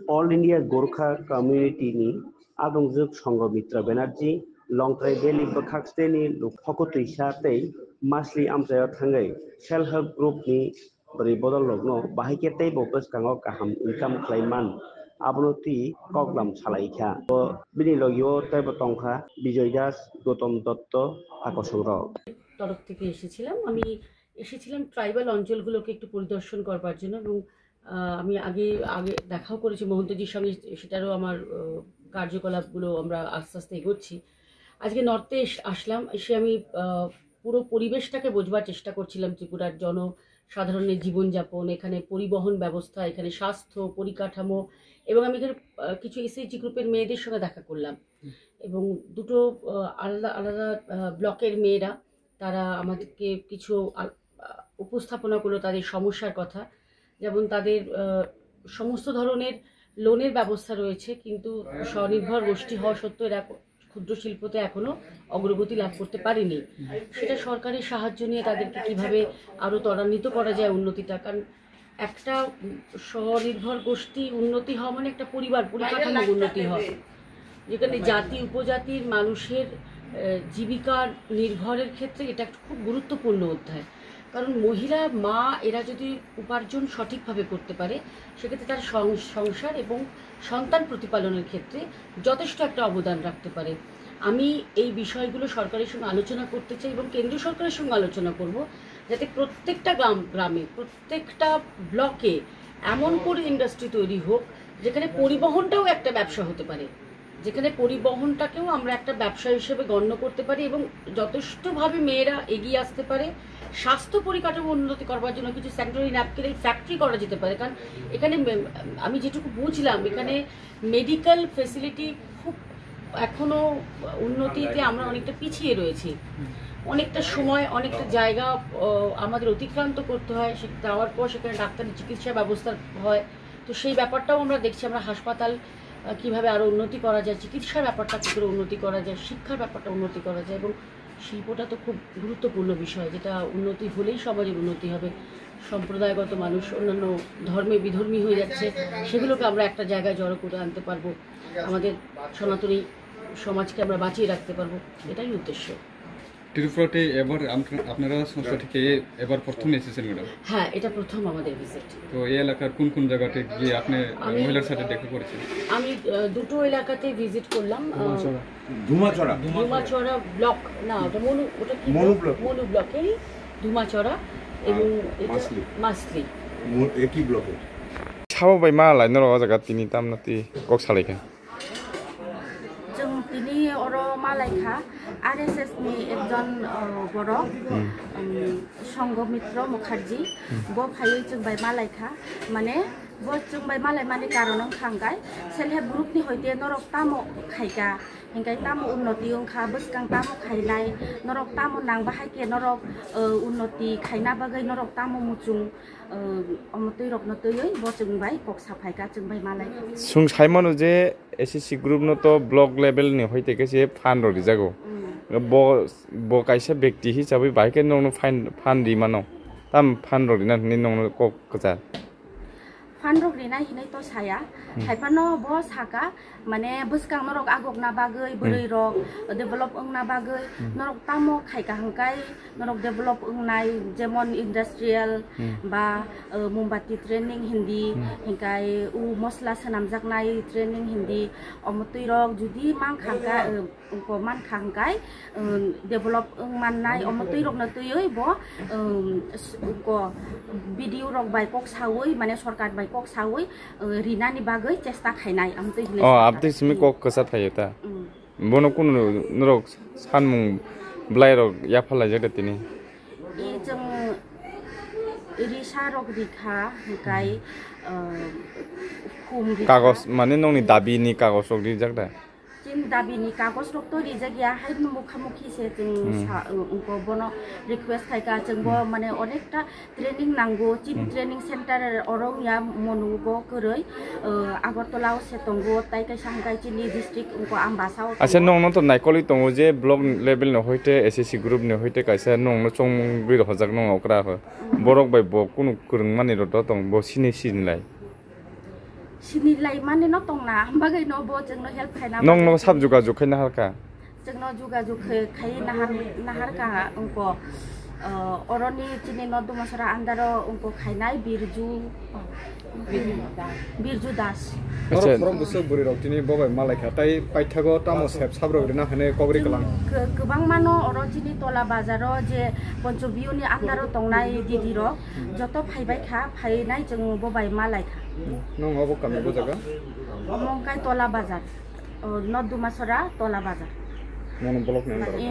All India Gorkha Community ni Adongjok Sangho Mitra Banerjee Longtrai Beli Bakhakseni Lukhokotu Shatei Masli Amjaya Thangai Self Help Group ni Beri Bodol Logno Bahiketei Bopes Kango Kaham Income Claiman Abnoti Koglam Salaikha Bini Logio Tebotongkha Bijoy Das Gotom Dotto Akosoro তরফ থেকে এসেছিলাম। আমি এসেছিলাম tribal অঞ্চলগুলোকে একটু পরিদর্শন করবার জন্য এবং আমি আগে আগে দেখাও করেছি মহন্তজির সঙ্গে, সেটারও আমার কার্যকলাপগুলো আমরা আস্তে আস্তে এগোচ্ছি। আজকে নর্থে আসলাম, এসে আমি পুরো পরিবেশটাকে বোঝবার চেষ্টা করছিলাম, ত্রিপুরার জনসাধারণের জীবনযাপন, এখানে পরিবহন ব্যবস্থা, এখানে স্বাস্থ্য পরিকাঠামো, এবং আমি এখানে কিছু এসএইচজি গ্রুপের মেয়েদের সঙ্গে দেখা করলাম এবং দুটো আলাদা আলাদা ব্লকের মেয়েরা তারা আমাদেরকে কিছু উপস্থাপনা করলো তাদের সমস্যার কথা। যেমন তাদের সমস্ত ধরনের লোনের ব্যবস্থা রয়েছে, কিন্তু স্বনির্ভর গোষ্ঠী হওয়া সত্ত্বেও এরা ক্ষুদ্র শিল্পতে এখনো অগ্রগতি লাভ করতে পারেনি। সেটা সরকারের সাহায্য নিয়ে তাদেরকে কিভাবে আরো ত্বরান্বিত করা যায় উন্নতিটা, কারণ একটা স্বনির্ভর গোষ্ঠী উন্নতি হওয়া মানে একটা পরিবার পরিকাঠামো উন্নতি হয়, যেখানে জাতি উপজাতির মানুষের জীবিকার নির্ভরের ক্ষেত্রে এটা একটা খুব গুরুত্বপূর্ণ অধ্যায়। কারণ মহিলা মা এরা যদি উপার্জন সঠিকভাবে করতে পারে, সেক্ষেত্রে তার সংসার এবং সন্তান প্রতিপালনের ক্ষেত্রে যথেষ্ট একটা অবদান রাখতে পারে। আমি এই বিষয়গুলো সরকারের সঙ্গে আলোচনা করতে চাই এবং কেন্দ্রীয় সরকারের সঙ্গে আলোচনা করব, যাতে প্রত্যেকটা গ্রামে প্রত্যেকটা ব্লকে এমন করে ইন্ডাস্ট্রি তৈরি হোক যেখানে পরিবহনটাও একটা ব্যবসা হতে পারে, যেখানে পরিবহনটাকেও আমরা একটা ব্যবসা হিসেবে গণ্য করতে পারি এবং যথেষ্টভাবে মেয়েরা এগিয়ে আসতে পারে। স্বাস্থ্য পরিকাঠামো উন্নতি করবার জন্য কিছু স্যানিটারি ন্যাপকিনের ফ্যাক্টরি করা যেতে পারে, কারণ এখানে আমি যেটুকু বুঝলাম এখানে মেডিকেল ফেসিলিটি খুব এখনো উন্নতিতে আমরা অনেকটা পিছিয়ে রয়েছি। অনেকটা সময় অনেকটা জায়গা আমাদের অতিক্রান্ত করতে হয়, সে যাওয়ার পর সেখানে ডাক্তারি চিকিৎসা ব্যবস্থা হয়। তো সেই ব্যাপারটাও আমরা দেখছি, আমরা হাসপাতাল কিভাবে আরও উন্নতি করা যায়, চিকিৎসার ব্যাপারটা কী করে উন্নতি করা যায়, শিক্ষার ব্যাপারটা উন্নতি করা যায়, এবং শিল্পটা তো খুব গুরুত্বপূর্ণ বিষয়, যেটা উন্নতি হলেই সমাজের উন্নতি হবে। সম্প্রদায়গত মানুষ অন্যান্য ধর্মে বিধর্মী হয়ে যাচ্ছে, সেগুলোকে আমরা একটা জায়গায় জড়ো করে আনতে পারবো, আমাদের সনাতনী সমাজকে আমরা বাঁচিয়ে রাখতে পারবো, এটাই উদ্দেশ্য। ত্রিপুরাতে এবার আপনারা সংস্থা থেকে এবার প্রথম এসেছেন ম্যাডাম? হ্যাঁ, এটা প্রথম আমাদের ভিজিট। তো এই এলাকার কোন কোন জায়গাতে গিয়ে আপনি মহিলার সাথে দেখা করেছেন? আমি দুটো এলাকাতে ভিজিট করলাম। ধুমাচড়া ব্লক না, ওটা মনু ব্লকেরই ধুমাচড়া এবং মাসলি একই ব্লকে। 사오바이 말라이 너로 가자가 티니 땀나티 꼭 살아이게. जों तिनी अरो मालाइखा आरएसएस नि एकजन बर संघमित्र मुखार्जी बो फायै जों बाय मालाइखा माने बो जों बाय मालाइ माने कारण खांगाय सेल्फ हेल्प ग्रुप नि होइते नरक तामो खाइगा हिंगाय तामो उन्नति ओंखा बसकां तामो खाइनाय नरक तामो नां बाहायके नरक उन्नति खाइना बागै नरक तामो मुचुं अमतै रकनो तयै बो जों बाय कक साफाइगा जों बाय मालाइ सुं साइमनो जे एसएससी ग्रुप न तो ब्लॉक लेवल नि होइते केसे फान ररि जागो बो काइसे व्यक्ति हिसाबै बाइके नंनो फान दि मानो ताम फान ररि ना नि नंनो कक कजा फानरक रिनाय हिनाय तो साया खायफानो बो साका माने बसकां नरक आगक ना बागै बोरै रक डेभलप ओंना बागै नरक तामो खायका हंकाय नरक डेभलप ओंनाय जेमन इन्डास्ट्रियल बा मोमबाति ट्रेनिंग हिंदी हिंकाय उ मसला सनामजाकनाय ट्रेनिंग हिंदी अमतै रक जुदि मान खांका को मान खांकाय डेभलप ओं माननाय अमतै रक नतयै बो को भिडिअ रक बाय कक सावै माने सरकार बाय कक सावै रिनानि बागै चेष्टा खायनाय आमतै हिले आपतै सिमी कक कसा थायोता बनो कुन नरक सानमुं ब्लाइरक याफाला जगत तिनी ए जों रिसा रक दिखा हिकाय कागज माने नंनि दाबिनि कागज रक दि जगदा जिन दाबिनि कागज रक तो रिजागिया हाय मुखामुखि से जों उनको बनो रिक्वेस्ट थायका जों बो माने अनेकटा ट्रेनिंग नांगौ चिन ट्रेनिंग सेंटर अरंया मनुगो गरै आगरतला सेतंगो ताइका सांगाय चिनि डिस्ट्रिक्ट उनको आम्बासाव अच्छा नंनो तो नाइकलि तंगो जे ब्लॉक लेवल न होइते एसएससी ग्रुप न होइते काइसा नंनो चंग बिर हजाक नं ओकरा हो बरक बाय बो कुनु कुरुं माने रत तंग बो सिनि सिनलाय sinilai mane no tongna bagai no bo jengno help khaina nong no sab juga khaina halka jengno juga khai nahar ka ungko oroni chini no dumasara andaro ungko khainai birju das Acha from busuk buri rok tini bobai malai khatai paithago tamo sep sabro rena hane kogri kalang gobang mano oro chini tola bazaro je ponchobiu ni andaro tongnai didi ro joto phaibai kha phainai jeng bobai malai kha nong obo kami bo jaga mongkai tola bazar no dumasara tola bazar mono blok ni